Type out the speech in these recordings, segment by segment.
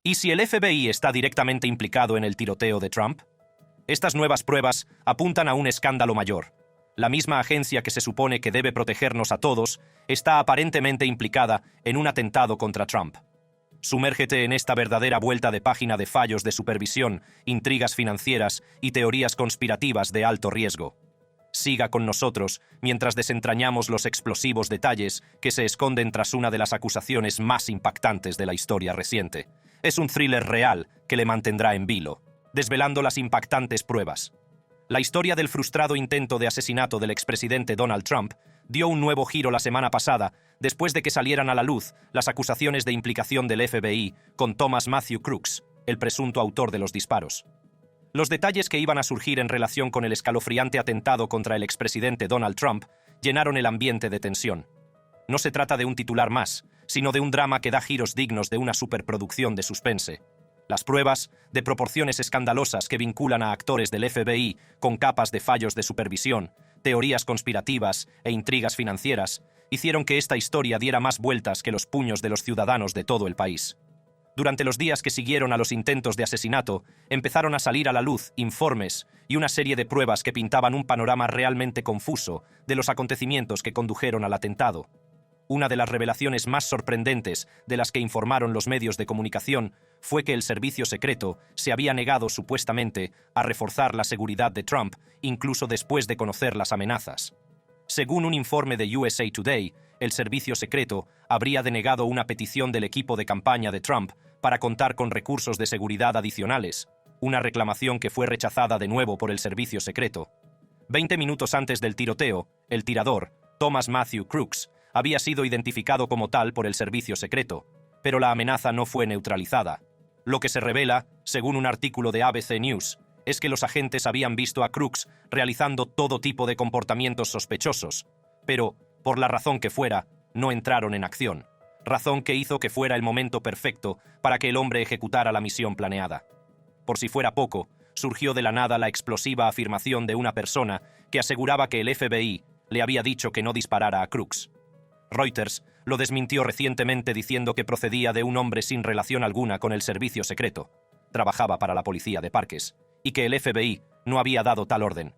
¿Y si el FBI está directamente implicado en el tiroteo de Trump? Estas nuevas pruebas apuntan a un escándalo mayor. La misma agencia que se supone que debe protegernos a todos está aparentemente implicada en un atentado contra Trump. Sumérgete en esta verdadera vuelta de página de fallos de supervisión, intrigas financieras y teorías conspirativas de alto riesgo. Siga con nosotros mientras desentrañamos los explosivos detalles que se esconden tras una de las acusaciones más impactantes de la historia reciente. Es un thriller real que le mantendrá en vilo, desvelando las impactantes pruebas. La historia del frustrado intento de asesinato del expresidente Donald Trump dio un nuevo giro la semana pasada después de que salieran a la luz las acusaciones de implicación del FBI con Thomas Matthew Crooks, el presunto autor de los disparos. Los detalles que iban a surgir en relación con el escalofriante atentado contra el expresidente Donald Trump llenaron el ambiente de tensión. No se trata de un titular más, sino de un drama que da giros dignos de una superproducción de suspense. Las pruebas, de proporciones escandalosas que vinculan a actores del FBI con capas de fallos de supervisión, teorías conspirativas e intrigas financieras, hicieron que esta historia diera más vueltas que los puños de los ciudadanos de todo el país. Durante los días que siguieron a los intentos de asesinato, empezaron a salir a la luz informes y una serie de pruebas que pintaban un panorama realmente confuso de los acontecimientos que condujeron al atentado. Una de las revelaciones más sorprendentes de las que informaron los medios de comunicación fue que el servicio secreto se había negado supuestamente a reforzar la seguridad de Trump, incluso después de conocer las amenazas. Según un informe de USA Today, el servicio secreto habría denegado una petición del equipo de campaña de Trump para contar con recursos de seguridad adicionales, una reclamación que fue rechazada de nuevo por el servicio secreto. 20 minutos antes del tiroteo, el tirador, Thomas Matthew Crooks, había sido identificado como tal por el servicio secreto, pero la amenaza no fue neutralizada. Lo que se revela, según un artículo de ABC News, es que los agentes habían visto a Crooks realizando todo tipo de comportamientos sospechosos, pero, por la razón que fuera, no entraron en acción, razón que hizo que fuera el momento perfecto para que el hombre ejecutara la misión planeada. Por si fuera poco, surgió de la nada la explosiva afirmación de una persona que aseguraba que el FBI le había dicho que no disparara a Crooks. Reuters lo desmintió recientemente diciendo que procedía de un hombre sin relación alguna con el servicio secreto, trabajaba para la policía de parques, y que el FBI no había dado tal orden.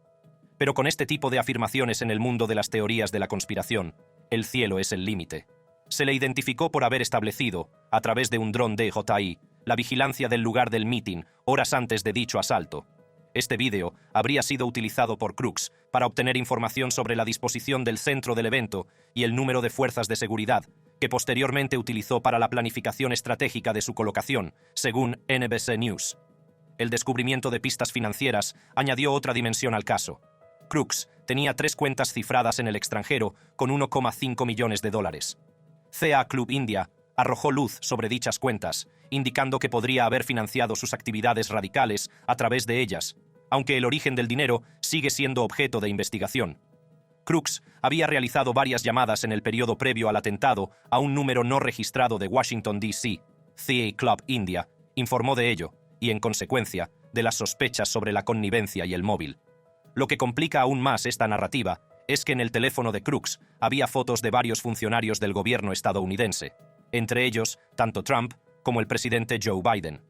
Pero con este tipo de afirmaciones en el mundo de las teorías de la conspiración, el cielo es el límite. Se le identificó por haber establecido, a través de un dron DJI, la vigilancia del lugar del mitin horas antes de dicho asalto. Este vídeo habría sido utilizado por Crooks para obtener información sobre la disposición del centro del evento y el número de fuerzas de seguridad, que posteriormente utilizó para la planificación estratégica de su colocación, según NBC News. El descubrimiento de pistas financieras añadió otra dimensión al caso. Crooks tenía 3 cuentas cifradas en el extranjero con 1,5 millones de dólares. CA Club India arrojó luz sobre dichas cuentas, indicando que podría haber financiado sus actividades radicales a través de ellas, aunque el origen del dinero sigue siendo objeto de investigación. Crooks había realizado varias llamadas en el periodo previo al atentado a un número no registrado de Washington, D.C. CA Club India informó de ello y, en consecuencia, de las sospechas sobre la connivencia y el móvil. Lo que complica aún más esta narrativa es que en el teléfono de Crooks había fotos de varios funcionarios del gobierno estadounidense, entre ellos tanto Trump como el presidente Joe Biden.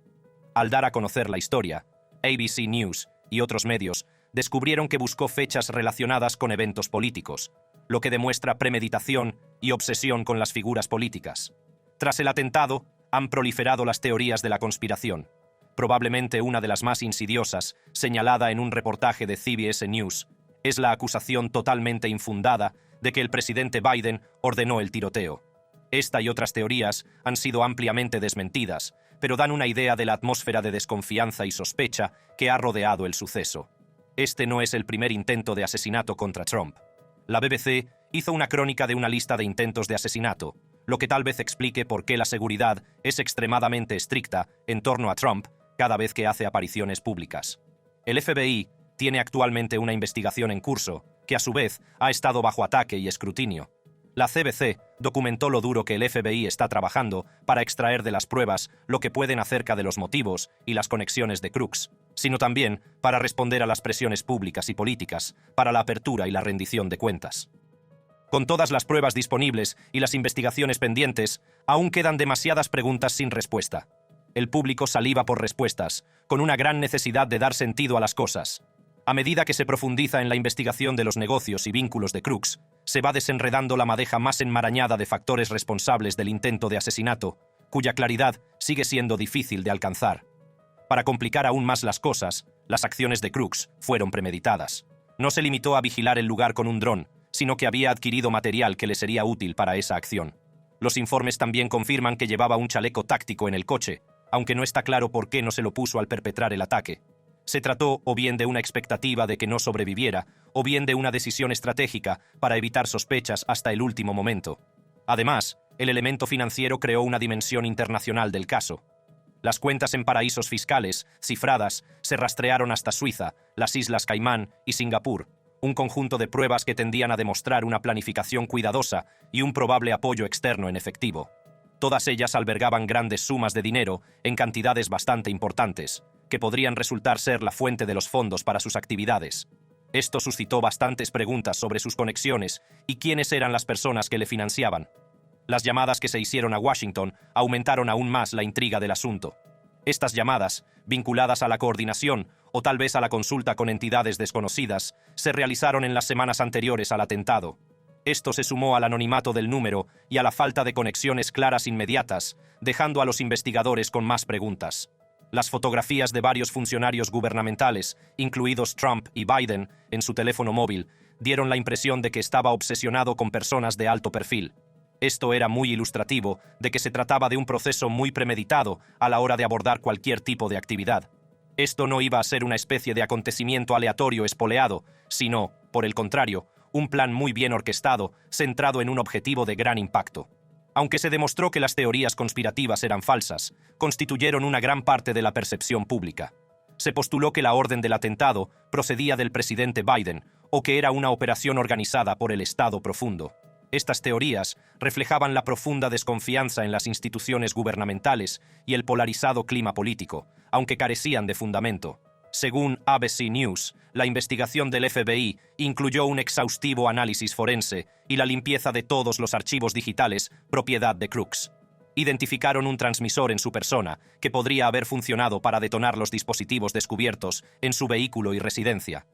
Al dar a conocer la historia, ABC News y otros medios descubrieron que buscó fechas relacionadas con eventos políticos, lo que demuestra premeditación y obsesión con las figuras políticas. Tras el atentado, han proliferado las teorías de la conspiración. Probablemente una de las más insidiosas, señalada en un reportaje de CBS News, es la acusación totalmente infundada de que el presidente Biden ordenó el tiroteo. Esta y otras teorías han sido ampliamente desmentidas, pero dan una idea de la atmósfera de desconfianza y sospecha que ha rodeado el suceso. Este no es el primer intento de asesinato contra Trump. La BBC hizo una crónica de una lista de intentos de asesinato, lo que tal vez explique por qué la seguridad es extremadamente estricta en torno a Trump cada vez que hace apariciones públicas. El FBI tiene actualmente una investigación en curso, que a su vez ha estado bajo ataque y escrutinio. La CBC documentó lo duro que el FBI está trabajando para extraer de las pruebas lo que pueden acerca de los motivos y las conexiones de Crooks, sino también para responder a las presiones públicas y políticas, para la apertura y la rendición de cuentas. Con todas las pruebas disponibles y las investigaciones pendientes, aún quedan demasiadas preguntas sin respuesta. El público saliva por respuestas, con una gran necesidad de dar sentido a las cosas. A medida que se profundiza en la investigación de los negocios y vínculos de Crooks, se va desenredando la madeja más enmarañada de factores responsables del intento de asesinato, cuya claridad sigue siendo difícil de alcanzar. Para complicar aún más las cosas, las acciones de Crooks fueron premeditadas. No se limitó a vigilar el lugar con un dron, sino que había adquirido material que le sería útil para esa acción. Los informes también confirman que llevaba un chaleco táctico en el coche, aunque no está claro por qué no se lo puso al perpetrar el ataque. Se trató o bien de una expectativa de que no sobreviviera, o bien de una decisión estratégica para evitar sospechas hasta el último momento. Además, el elemento financiero creó una dimensión internacional del caso. Las cuentas en paraísos fiscales, cifradas, se rastrearon hasta Suiza, las Islas Caimán y Singapur, un conjunto de pruebas que tendían a demostrar una planificación cuidadosa y un probable apoyo externo en efectivo. Todas ellas albergaban grandes sumas de dinero en cantidades bastante importantes, que podrían resultar ser la fuente de los fondos para sus actividades. Esto suscitó bastantes preguntas sobre sus conexiones y quiénes eran las personas que le financiaban. Las llamadas que se hicieron a Washington aumentaron aún más la intriga del asunto. Estas llamadas, vinculadas a la coordinación o tal vez a la consulta con entidades desconocidas, se realizaron en las semanas anteriores al atentado. Esto se sumó al anonimato del número y a la falta de conexiones claras inmediatas, dejando a los investigadores con más preguntas. Las fotografías de varios funcionarios gubernamentales, incluidos Trump y Biden, en su teléfono móvil, dieron la impresión de que estaba obsesionado con personas de alto perfil. Esto era muy ilustrativo de que se trataba de un proceso muy premeditado a la hora de abordar cualquier tipo de actividad. Esto no iba a ser una especie de acontecimiento aleatorio espoleado, sino, por el contrario, un plan muy bien orquestado, centrado en un objetivo de gran impacto. Aunque se demostró que las teorías conspirativas eran falsas, constituyeron una gran parte de la percepción pública. Se postuló que la orden del atentado procedía del presidente Biden o que era una operación organizada por el Estado profundo. Estas teorías reflejaban la profunda desconfianza en las instituciones gubernamentales y el polarizado clima político, aunque carecían de fundamento. Según ABC News, la investigación del FBI incluyó un exhaustivo análisis forense y la limpieza de todos los archivos digitales propiedad de Crooks. Identificaron un transmisor en su persona que podría haber funcionado para detonar los dispositivos descubiertos en su vehículo y residencia.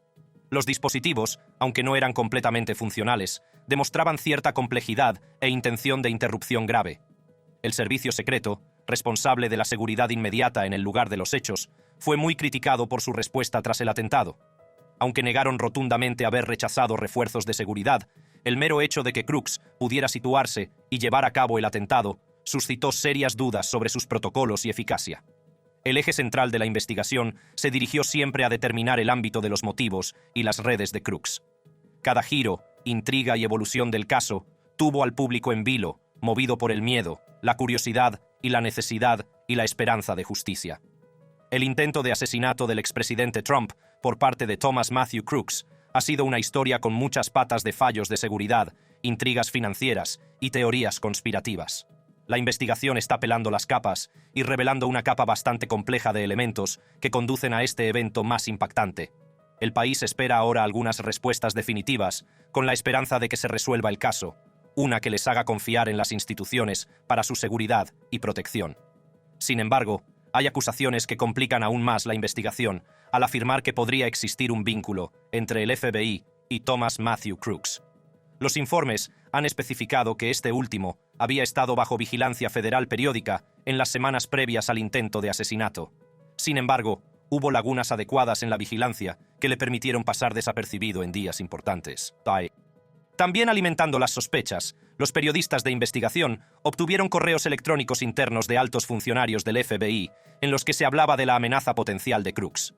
Los dispositivos, aunque no eran completamente funcionales, demostraban cierta complejidad e intención de interrupción grave. El servicio secreto, responsable de la seguridad inmediata en el lugar de los hechos, fue muy criticado por su respuesta tras el atentado. Aunque negaron rotundamente haber rechazado refuerzos de seguridad, el mero hecho de que Crooks pudiera situarse y llevar a cabo el atentado suscitó serias dudas sobre sus protocolos y eficacia. El eje central de la investigación se dirigió siempre a determinar el ámbito de los motivos y las redes de Crooks. Cada giro, intriga y evolución del caso tuvo al público en vilo, movido por el miedo, la curiosidad y la necesidad y la esperanza de justicia. El intento de asesinato del expresidente Trump por parte de Thomas Matthew Crooks ha sido una historia con muchas patas de fallos de seguridad, intrigas financieras y teorías conspirativas. La investigación está pelando las capas y revelando una capa bastante compleja de elementos que conducen a este evento más impactante. El país espera ahora algunas respuestas definitivas, con la esperanza de que se resuelva el caso, una que les haga confiar en las instituciones para su seguridad y protección. Sin embargo, hay acusaciones que complican aún más la investigación al afirmar que podría existir un vínculo entre el FBI y Thomas Matthew Crooks. Los informes han especificado que este último había estado bajo vigilancia federal periódica en las semanas previas al intento de asesinato. Sin embargo, hubo lagunas adecuadas en la vigilancia que le permitieron pasar desapercibido en días importantes. También alimentando las sospechas, los periodistas de investigación obtuvieron correos electrónicos internos de altos funcionarios del FBI en los que se hablaba de la amenaza potencial de Crooks.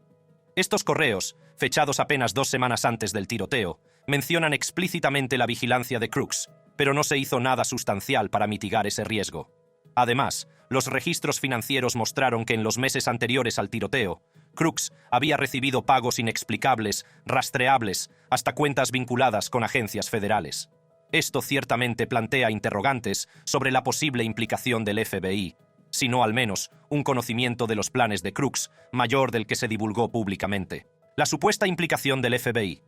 Estos correos, fechados apenas 2 semanas antes del tiroteo, mencionan explícitamente la vigilancia de Crooks, pero no se hizo nada sustancial para mitigar ese riesgo. Además, los registros financieros mostraron que en los meses anteriores al tiroteo, Crooks había recibido pagos inexplicables, rastreables, hasta cuentas vinculadas con agencias federales. Esto ciertamente plantea interrogantes sobre la posible implicación del FBI, sino al menos un conocimiento de los planes de Crooks mayor del que se divulgó públicamente. La supuesta implicación del FBI,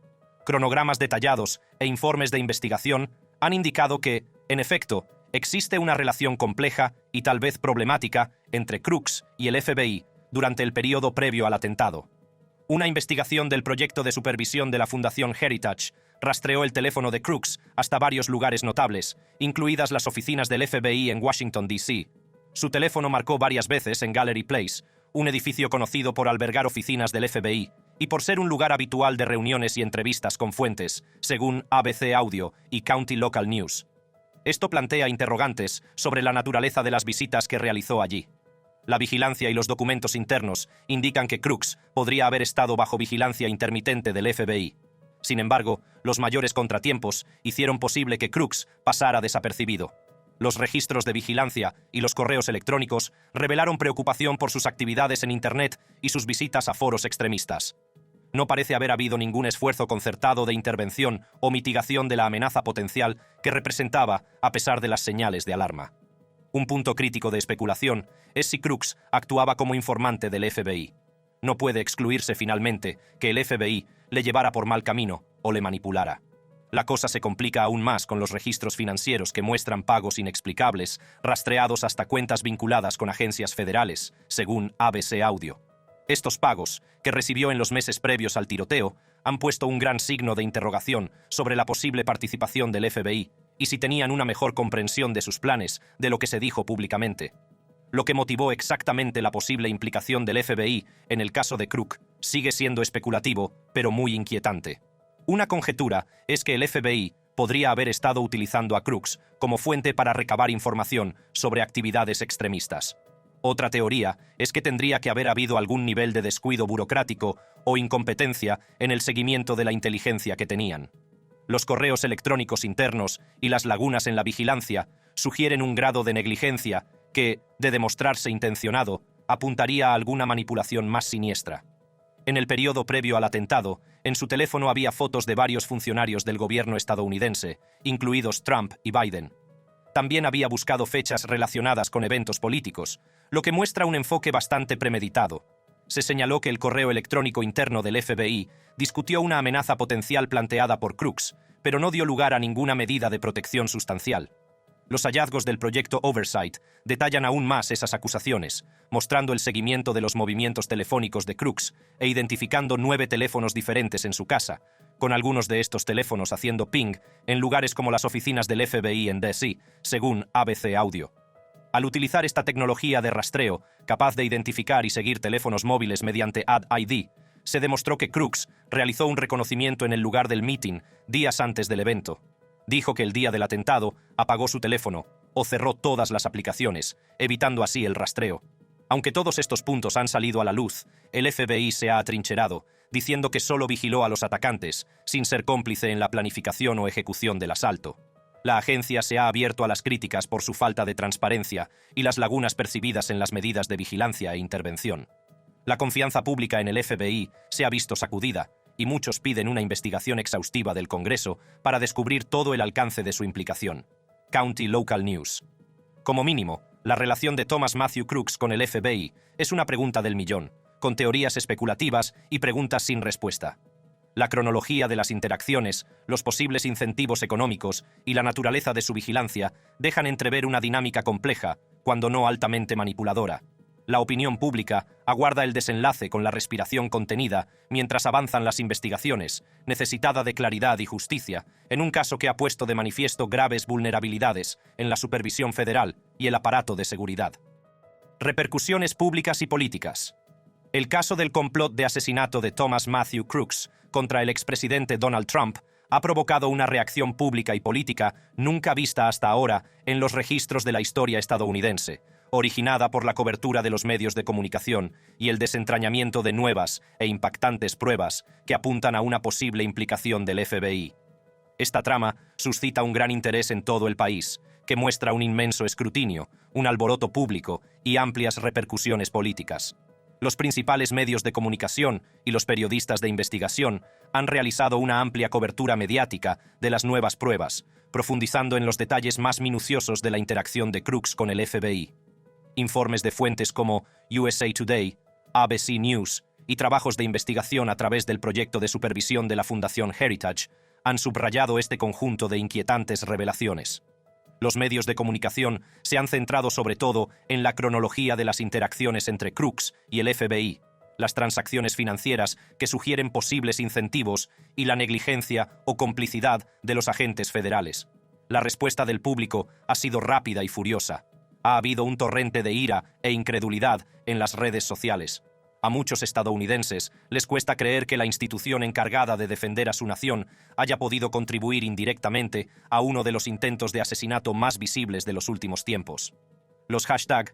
cronogramas detallados e informes de investigación han indicado que, en efecto, Existe una relación compleja y tal vez problemática entre Crooks y el FBI durante el periodo previo al atentado. Una investigación del proyecto de supervisión de la Fundación Heritage rastreó el teléfono de Crooks hasta varios lugares notables, incluidas las oficinas del FBI en Washington, D.C. Su teléfono marcó varias veces en Gallery Place, un edificio conocido por albergar oficinas del FBI y por ser un lugar habitual de reuniones y entrevistas con fuentes, según ABC Audio y County Local News. Esto plantea interrogantes sobre la naturaleza de las visitas que realizó allí. La vigilancia y los documentos internos indican que Crooks podría haber estado bajo vigilancia intermitente del FBI. Sin embargo, los mayores contratiempos hicieron posible que Crooks pasara desapercibido. Los registros de vigilancia y los correos electrónicos revelaron preocupación por sus actividades en Internet y sus visitas a foros extremistas. No parece haber habido ningún esfuerzo concertado de intervención o mitigación de la amenaza potencial que representaba a pesar de las señales de alarma. Un punto crítico de especulación es si Crooks actuaba como informante del FBI. No puede excluirse finalmente que el FBI le llevara por mal camino o le manipulara. La cosa se complica aún más con los registros financieros que muestran pagos inexplicables, rastreados hasta cuentas vinculadas con agencias federales, según ABC Audio. Estos pagos, que recibió en los meses previos al tiroteo, han puesto un gran signo de interrogación sobre la posible participación del FBI y si tenían una mejor comprensión de sus planes de lo que se dijo públicamente. Lo que motivó exactamente la posible implicación del FBI en el caso de Crooks sigue siendo especulativo, pero muy inquietante. Una conjetura es que el FBI podría haber estado utilizando a Crooks como fuente para recabar información sobre actividades extremistas. Otra teoría es que tendría que haber habido algún nivel de descuido burocrático o incompetencia en el seguimiento de la inteligencia que tenían. Los correos electrónicos internos y las lagunas en la vigilancia sugieren un grado de negligencia que, de demostrarse intencionado, apuntaría a alguna manipulación más siniestra. En el periodo previo al atentado, en su teléfono había fotos de varios funcionarios del gobierno estadounidense, incluidos Trump y Biden. También había buscado fechas relacionadas con eventos políticos, lo que muestra un enfoque bastante premeditado. Se señaló que el correo electrónico interno del FBI discutió una amenaza potencial planteada por Crooks, pero no dio lugar a ninguna medida de protección sustancial. Los hallazgos del proyecto Oversight detallan aún más esas acusaciones, mostrando el seguimiento de los movimientos telefónicos de Crooks e identificando 9 teléfonos diferentes en su casa, con algunos de estos teléfonos haciendo ping en lugares como las oficinas del FBI en D.C., según ABC Audio. Al utilizar esta tecnología de rastreo, capaz de identificar y seguir teléfonos móviles mediante Ad ID, se demostró que Crooks realizó un reconocimiento en el lugar del meeting días antes del evento. Dijo que el día del atentado apagó su teléfono o cerró todas las aplicaciones, evitando así el rastreo. Aunque todos estos puntos han salido a la luz, el FBI se ha atrincherado, diciendo que solo vigiló a los atacantes, sin ser cómplice en la planificación o ejecución del asalto. La agencia se ha abierto a las críticas por su falta de transparencia y las lagunas percibidas en las medidas de vigilancia e intervención. La confianza pública en el FBI se ha visto sacudida, y muchos piden una investigación exhaustiva del Congreso para descubrir todo el alcance de su implicación. County Local News. Como mínimo, la relación de Thomas Matthew Crooks con el FBI es una pregunta del millón, con teorías especulativas y preguntas sin respuesta. La cronología de las interacciones, los posibles incentivos económicos y la naturaleza de su vigilancia dejan entrever una dinámica compleja, cuando no altamente manipuladora. La opinión pública aguarda el desenlace con la respiración contenida mientras avanzan las investigaciones, necesitada de claridad y justicia, en un caso que ha puesto de manifiesto graves vulnerabilidades en la supervisión federal y el aparato de seguridad. Repercusiones públicas y políticas. El caso del complot de asesinato de Thomas Matthew Crooks contra el expresidente Donald Trump ha provocado una reacción pública y política nunca vista hasta ahora en los registros de la historia estadounidense, originada por la cobertura de los medios de comunicación y el desentrañamiento de nuevas e impactantes pruebas que apuntan a una posible implicación del FBI. Esta trama suscita un gran interés en todo el país, que muestra un inmenso escrutinio, un alboroto público y amplias repercusiones políticas. Los principales medios de comunicación y los periodistas de investigación han realizado una amplia cobertura mediática de las nuevas pruebas, profundizando en los detalles más minuciosos de la interacción de Crooks con el FBI. Informes de fuentes como USA Today, ABC News y trabajos de investigación a través del proyecto de supervisión de la Fundación Heritage han subrayado este conjunto de inquietantes revelaciones. Los medios de comunicación se han centrado sobre todo en la cronología de las interacciones entre Crooks y el FBI, las transacciones financieras que sugieren posibles incentivos y la negligencia o complicidad de los agentes federales. La respuesta del público ha sido rápida y furiosa. Ha habido un torrente de ira e incredulidad en las redes sociales. A muchos estadounidenses les cuesta creer que la institución encargada de defender a su nación haya podido contribuir indirectamente a uno de los intentos de asesinato más visibles de los últimos tiempos. Los hashtag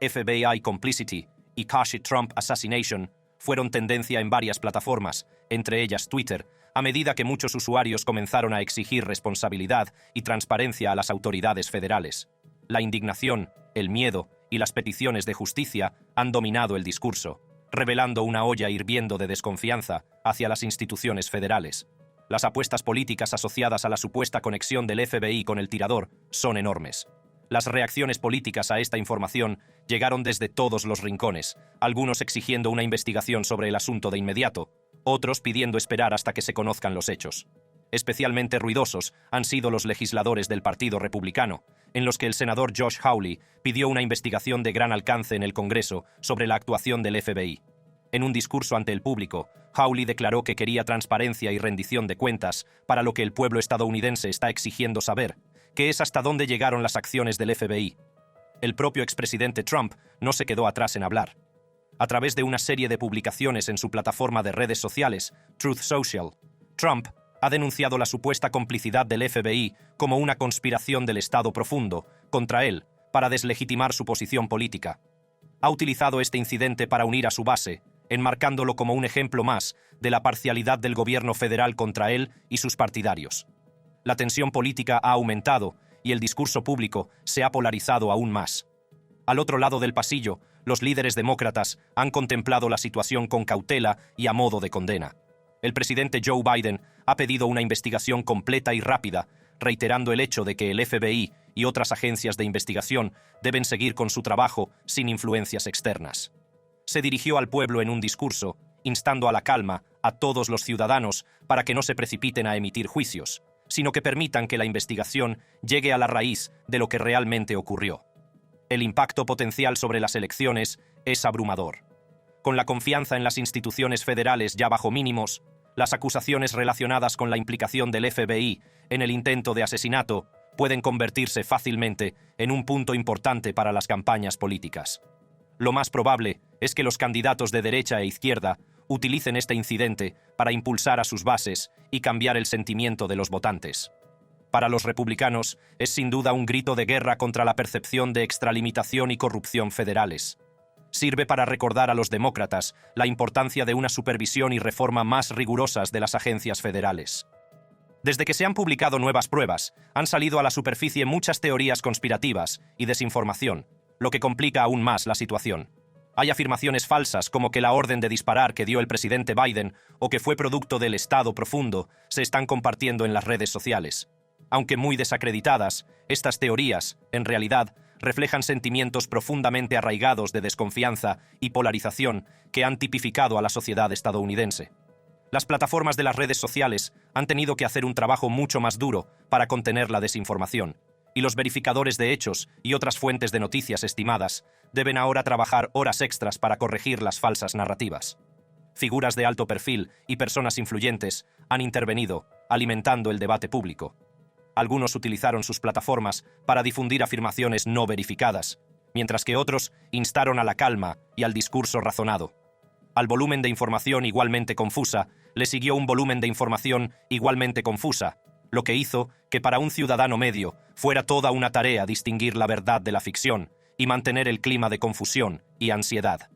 FBI Complicity y Kashi Trump Assassination fueron tendencia en varias plataformas, entre ellas Twitter, a medida que muchos usuarios comenzaron a exigir responsabilidad y transparencia a las autoridades federales. La indignación, el miedo y las peticiones de justicia han dominado el discurso, revelando una olla hirviendo de desconfianza hacia las instituciones federales. Las apuestas políticas asociadas a la supuesta conexión del FBI con el tirador son enormes. Las reacciones políticas a esta información llegaron desde todos los rincones, algunos exigiendo una investigación sobre el asunto de inmediato, otros pidiendo esperar hasta que se conozcan los hechos. Especialmente ruidosos han sido los legisladores del Partido Republicano, en los que el senador Josh Hawley pidió una investigación de gran alcance en el Congreso sobre la actuación del FBI. En un discurso ante el público, Hawley declaró que quería transparencia y rendición de cuentas para lo que el pueblo estadounidense está exigiendo saber, que es hasta dónde llegaron las acciones del FBI. El propio expresidente Trump no se quedó atrás en hablar. A través de una serie de publicaciones en su plataforma de redes sociales, Truth Social, Trump ha denunciado la supuesta complicidad del FBI como una conspiración del Estado profundo contra él para deslegitimar su posición política. Ha utilizado este incidente para unir a su base, enmarcándolo como un ejemplo más de la parcialidad del gobierno federal contra él y sus partidarios. La tensión política ha aumentado y el discurso público se ha polarizado aún más. Al otro lado del pasillo, los líderes demócratas han contemplado la situación con cautela y a modo de condena. El presidente Joe Biden ha pedido una investigación completa y rápida, reiterando el hecho de que el FBI y otras agencias de investigación deben seguir con su trabajo sin influencias externas. Se dirigió al pueblo en un discurso, instando a la calma a todos los ciudadanos para que no se precipiten a emitir juicios, sino que permitan que la investigación llegue a la raíz de lo que realmente ocurrió. El impacto potencial sobre las elecciones es abrumador. Con la confianza en las instituciones federales ya bajo mínimos, las acusaciones relacionadas con la implicación del FBI en el intento de asesinato pueden convertirse fácilmente en un punto importante para las campañas políticas. Lo más probable es que los candidatos de derecha e izquierda utilicen este incidente para impulsar a sus bases y cambiar el sentimiento de los votantes. Para los republicanos, es sin duda un grito de guerra contra la percepción de extralimitación y corrupción federales. Sirve para recordar a los demócratas la importancia de una supervisión y reforma más rigurosas de las agencias federales. Desde que se han publicado nuevas pruebas, han salido a la superficie muchas teorías conspirativas y desinformación, lo que complica aún más la situación. Hay afirmaciones falsas como que la orden de disparar que dio el presidente Biden o que fue producto del Estado profundo se están compartiendo en las redes sociales. Aunque muy desacreditadas, estas teorías, en realidad, reflejan sentimientos profundamente arraigados de desconfianza y polarización que han tipificado a la sociedad estadounidense. Las plataformas de las redes sociales han tenido que hacer un trabajo mucho más duro para contener la desinformación, y los verificadores de hechos y otras fuentes de noticias estimadas deben ahora trabajar horas extras para corregir las falsas narrativas. Figuras de alto perfil y personas influyentes han intervenido, alimentando el debate público. Algunos utilizaron sus plataformas para difundir afirmaciones no verificadas, mientras que otros instaron a la calma y al discurso razonado. Al volumen de información igualmente confusa, le siguió un volumen de información igualmente confusa, lo que hizo que para un ciudadano medio fuera toda una tarea distinguir la verdad de la ficción y mantener el clima de confusión y ansiedad.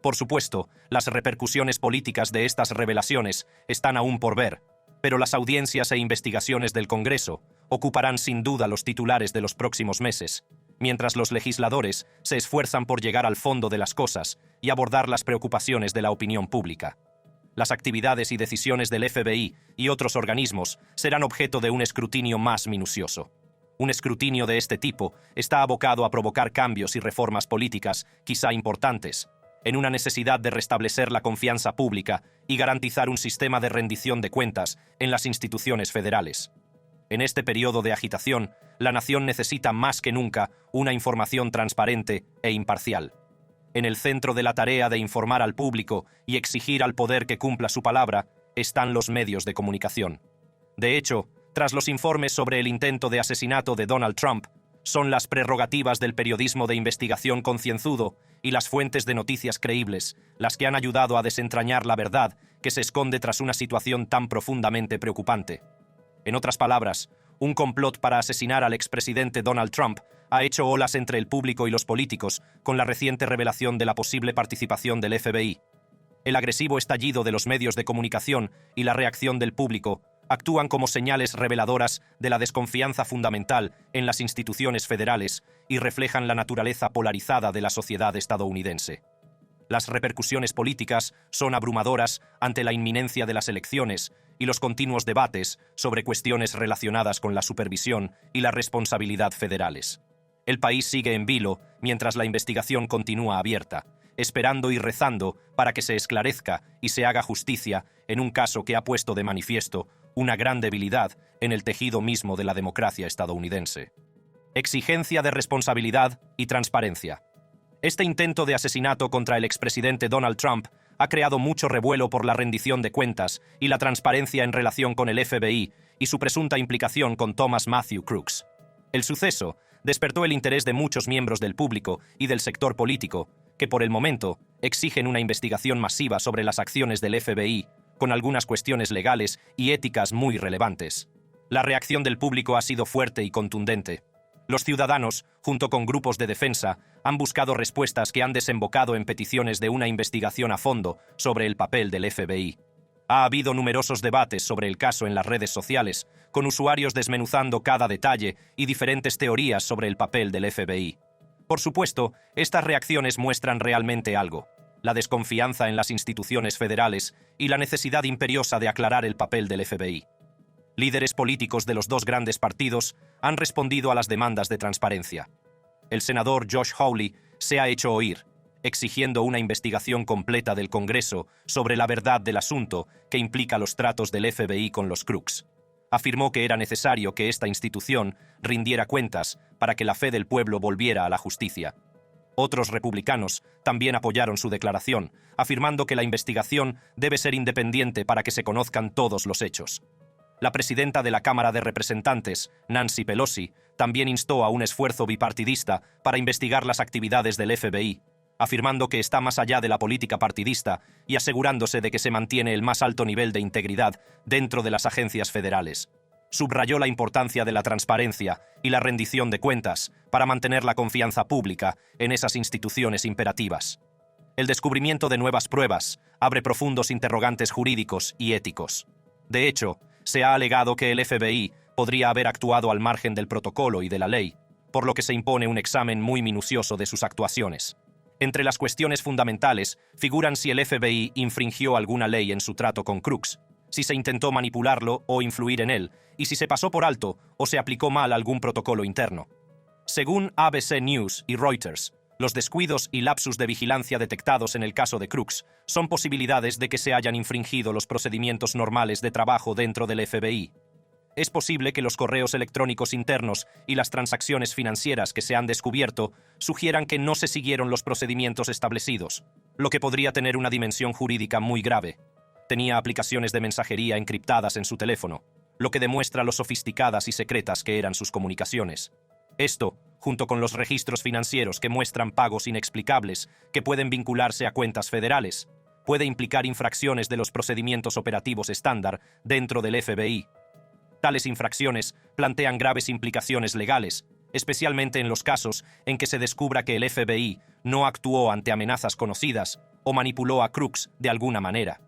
Por supuesto, las repercusiones políticas de estas revelaciones están aún por ver, pero las audiencias e investigaciones del Congreso ocuparán sin duda los titulares de los próximos meses, mientras los legisladores se esfuerzan por llegar al fondo de las cosas y abordar las preocupaciones de la opinión pública. Las actividades y decisiones del FBI y otros organismos serán objeto de un escrutinio más minucioso. Un escrutinio de este tipo está abocado a provocar cambios y reformas políticas, quizá importantes, en una necesidad de restablecer la confianza pública y garantizar un sistema de rendición de cuentas en las instituciones federales. En este periodo de agitación, la nación necesita más que nunca una información transparente e imparcial. En el centro de la tarea de informar al público y exigir al poder que cumpla su palabra están los medios de comunicación. De hecho, tras los informes sobre el intento de asesinato de Donald Trump, son las prerrogativas del periodismo de investigación concienzudo y las fuentes de noticias creíbles las que han ayudado a desentrañar la verdad que se esconde tras una situación tan profundamente preocupante. En otras palabras, un complot para asesinar al expresidente Donald Trump ha hecho olas entre el público y los políticos con la reciente revelación de la posible participación del FBI. El agresivo estallido de los medios de comunicación y la reacción del público actúan como señales reveladoras de la desconfianza fundamental en las instituciones federales y reflejan la naturaleza polarizada de la sociedad estadounidense. Las repercusiones políticas son abrumadoras ante la inminencia de las elecciones y los continuos debates sobre cuestiones relacionadas con la supervisión y la responsabilidad federales. El país sigue en vilo mientras la investigación continúa abierta, esperando y rezando para que se esclarezca y se haga justicia en un caso que ha puesto de manifiesto una gran debilidad en el tejido mismo de la democracia estadounidense. Exigencia de responsabilidad y transparencia. Este intento de asesinato contra el expresidente Donald Trump ha creado mucho revuelo por la rendición de cuentas y la transparencia en relación con el FBI y su presunta implicación con Thomas Matthew Crooks. El suceso despertó el interés de muchos miembros del público y del sector político, que por el momento exigen una investigación masiva sobre las acciones del FBI, con algunas cuestiones legales y éticas muy relevantes. La reacción del público ha sido fuerte y contundente. Los ciudadanos, junto con grupos de defensa, han buscado respuestas que han desembocado en peticiones de una investigación a fondo sobre el papel del FBI. Ha habido numerosos debates sobre el caso en las redes sociales, con usuarios desmenuzando cada detalle y diferentes teorías sobre el papel del FBI. Por supuesto, estas reacciones muestran realmente algo: la desconfianza en las instituciones federales y la necesidad imperiosa de aclarar el papel del FBI. Líderes políticos de los dos grandes partidos han respondido a las demandas de transparencia. El senador Josh Hawley se ha hecho oír, exigiendo una investigación completa del Congreso sobre la verdad del asunto que implica los tratos del FBI con los Crooks. Afirmó que era necesario que esta institución rindiera cuentas para que la fe del pueblo volviera a la justicia. Otros republicanos también apoyaron su declaración, afirmando que la investigación debe ser independiente para que se conozcan todos los hechos. La presidenta de la Cámara de Representantes, Nancy Pelosi, también instó a un esfuerzo bipartidista para investigar las actividades del FBI, afirmando que está más allá de la política partidista y asegurándose de que se mantiene el más alto nivel de integridad dentro de las agencias federales. Subrayó la importancia de la transparencia y la rendición de cuentas para mantener la confianza pública en esas instituciones imperativas. El descubrimiento de nuevas pruebas abre profundos interrogantes jurídicos y éticos. De hecho, se ha alegado que el FBI podría haber actuado al margen del protocolo y de la ley, por lo que se impone un examen muy minucioso de sus actuaciones. Entre las cuestiones fundamentales figuran si el FBI infringió alguna ley en su trato con Crooks, si se intentó manipularlo o influir en él, y si se pasó por alto o se aplicó mal algún protocolo interno. Según ABC News y Reuters, los descuidos y lapsus de vigilancia detectados en el caso de Crooks son posibilidades de que se hayan infringido los procedimientos normales de trabajo dentro del FBI. Es posible que los correos electrónicos internos y las transacciones financieras que se han descubierto sugieran que no se siguieron los procedimientos establecidos, lo que podría tener una dimensión jurídica muy grave. Tenía aplicaciones de mensajería encriptadas en su teléfono, lo que demuestra lo sofisticadas y secretas que eran sus comunicaciones. Esto, junto con los registros financieros que muestran pagos inexplicables que pueden vincularse a cuentas federales, puede implicar infracciones de los procedimientos operativos estándar dentro del FBI. Tales infracciones plantean graves implicaciones legales, especialmente en los casos en que se descubra que el FBI no actuó ante amenazas conocidas o manipuló a Crooks de alguna manera.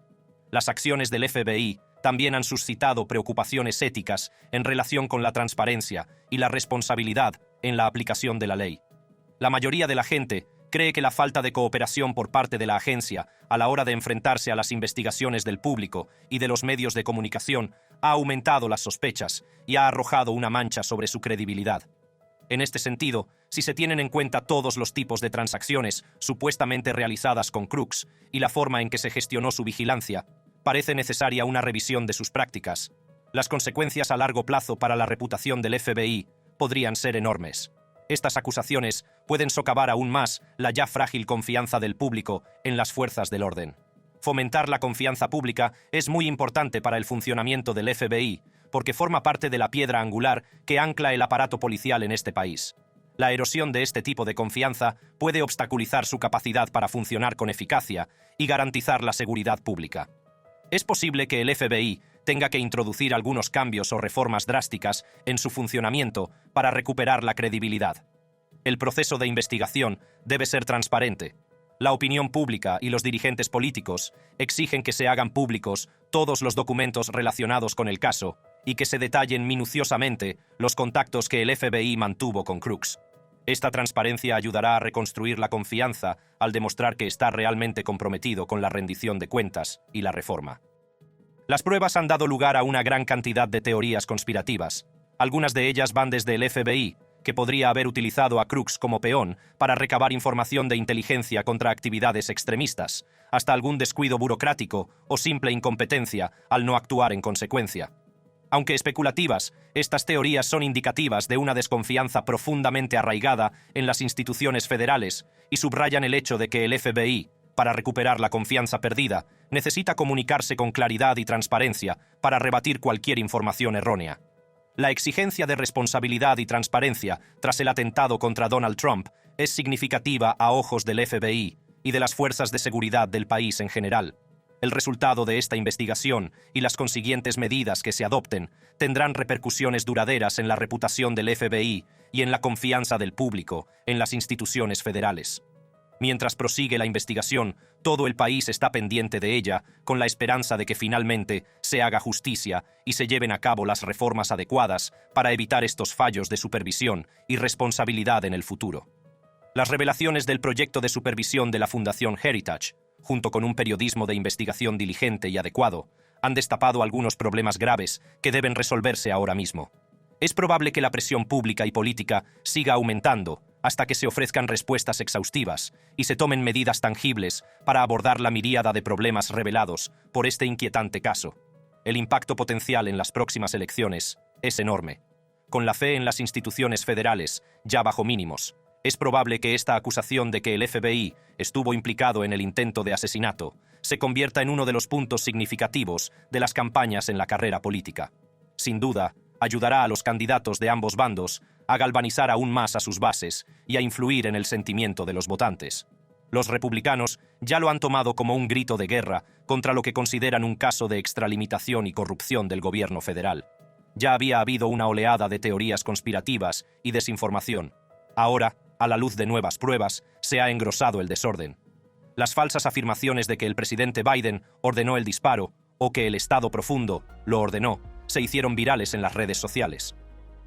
Las acciones del FBI también han suscitado preocupaciones éticas en relación con la transparencia y la responsabilidad en la aplicación de la ley. La mayoría de la gente cree que la falta de cooperación por parte de la agencia a la hora de enfrentarse a las investigaciones del público y de los medios de comunicación ha aumentado las sospechas y ha arrojado una mancha sobre su credibilidad. En este sentido, si se tienen en cuenta todos los tipos de transacciones supuestamente realizadas con Crooks y la forma en que se gestionó su vigilancia, parece necesaria una revisión de sus prácticas. Las consecuencias a largo plazo para la reputación del FBI podrían ser enormes. Estas acusaciones pueden socavar aún más la ya frágil confianza del público en las fuerzas del orden. Fomentar la confianza pública es muy importante para el funcionamiento del FBI, porque forma parte de la piedra angular que ancla el aparato policial en este país. La erosión de este tipo de confianza puede obstaculizar su capacidad para funcionar con eficacia y garantizar la seguridad pública. Es posible que el FBI tenga que introducir algunos cambios o reformas drásticas en su funcionamiento para recuperar la credibilidad. El proceso de investigación debe ser transparente. La opinión pública y los dirigentes políticos exigen que se hagan públicos todos los documentos relacionados con el caso y que se detallen minuciosamente los contactos que el FBI mantuvo con Crooks. Esta transparencia ayudará a reconstruir la confianza al demostrar que está realmente comprometido con la rendición de cuentas y la reforma. Las pruebas han dado lugar a una gran cantidad de teorías conspirativas. Algunas de ellas van desde el FBI, que podría haber utilizado a Crooks como peón para recabar información de inteligencia contra actividades extremistas, hasta algún descuido burocrático o simple incompetencia al no actuar en consecuencia. Aunque especulativas, estas teorías son indicativas de una desconfianza profundamente arraigada en las instituciones federales y subrayan el hecho de que el FBI, para recuperar la confianza perdida, necesita comunicarse con claridad y transparencia para rebatir cualquier información errónea. La exigencia de responsabilidad y transparencia tras el atentado contra Donald Trump es significativa a ojos del FBI y de las fuerzas de seguridad del país en general. El resultado de esta investigación y las consiguientes medidas que se adopten tendrán repercusiones duraderas en la reputación del FBI y en la confianza del público en las instituciones federales. Mientras prosigue la investigación, todo el país está pendiente de ella, con la esperanza de que finalmente se haga justicia y se lleven a cabo las reformas adecuadas para evitar estos fallos de supervisión y responsabilidad en el futuro. Las revelaciones del proyecto de supervisión de la Fundación Heritage, junto con un periodismo de investigación diligente y adecuado, han destapado algunos problemas graves que deben resolverse ahora mismo. Es probable que la presión pública y política siga aumentando hasta que se ofrezcan respuestas exhaustivas y se tomen medidas tangibles para abordar la miríada de problemas revelados por este inquietante caso. El impacto potencial en las próximas elecciones es enorme. Con la fe en las instituciones federales ya bajo mínimos, es probable que esta acusación de que el FBI estuvo implicado en el intento de asesinato se convierta en uno de los puntos significativos de las campañas en la carrera política. Sin duda, ayudará a los candidatos de ambos bandos a galvanizar aún más a sus bases y a influir en el sentimiento de los votantes. Los republicanos ya lo han tomado como un grito de guerra contra lo que consideran un caso de extralimitación y corrupción del gobierno federal. Ya había habido una oleada de teorías conspirativas y desinformación. Ahora, a la luz de nuevas pruebas, se ha engrosado el desorden. Las falsas afirmaciones de que el presidente Biden ordenó el disparo o que el Estado Profundo lo ordenó se hicieron virales en las redes sociales.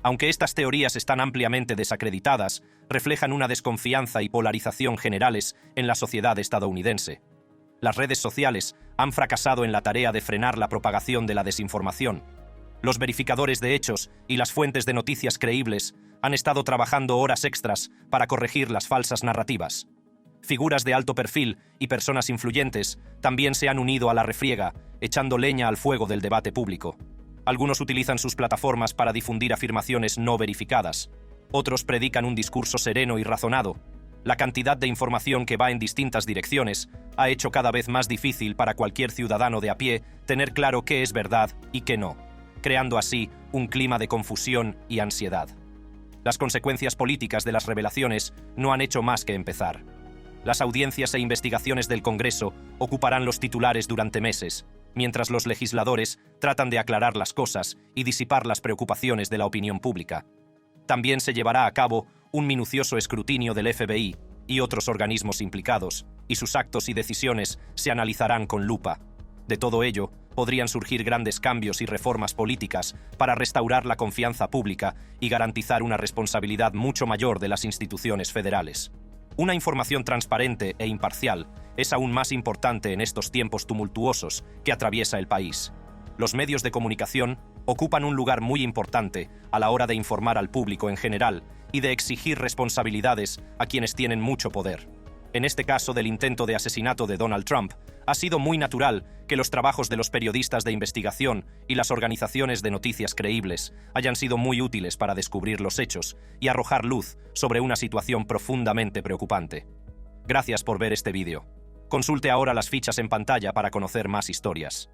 Aunque estas teorías están ampliamente desacreditadas, reflejan una desconfianza y polarización generales en la sociedad estadounidense. Las redes sociales han fracasado en la tarea de frenar la propagación de la desinformación. Los verificadores de hechos y las fuentes de noticias creíbles han estado trabajando horas extras para corregir las falsas narrativas. Figuras de alto perfil y personas influyentes también se han unido a la refriega, echando leña al fuego del debate público. Algunos utilizan sus plataformas para difundir afirmaciones no verificadas. Otros predican un discurso sereno y razonado. La cantidad de información que va en distintas direcciones ha hecho cada vez más difícil para cualquier ciudadano de a pie tener claro qué es verdad y qué no, creando así un clima de confusión y ansiedad. Las consecuencias políticas de las revelaciones no han hecho más que empezar. Las audiencias e investigaciones del Congreso ocuparán los titulares durante meses, mientras los legisladores tratan de aclarar las cosas y disipar las preocupaciones de la opinión pública. También se llevará a cabo un minucioso escrutinio del FBI y otros organismos implicados, y sus actos y decisiones se analizarán con lupa. De todo ello, podrían surgir grandes cambios y reformas políticas para restaurar la confianza pública y garantizar una responsabilidad mucho mayor de las instituciones federales. Una información transparente e imparcial es aún más importante en estos tiempos tumultuosos que atraviesa el país. Los medios de comunicación ocupan un lugar muy importante a la hora de informar al público en general y de exigir responsabilidades a quienes tienen mucho poder. En este caso del intento de asesinato de Donald Trump, ha sido muy natural que los trabajos de los periodistas de investigación y las organizaciones de noticias creíbles hayan sido muy útiles para descubrir los hechos y arrojar luz sobre una situación profundamente preocupante. Gracias por ver este vídeo. Consulte ahora las fichas en pantalla para conocer más historias.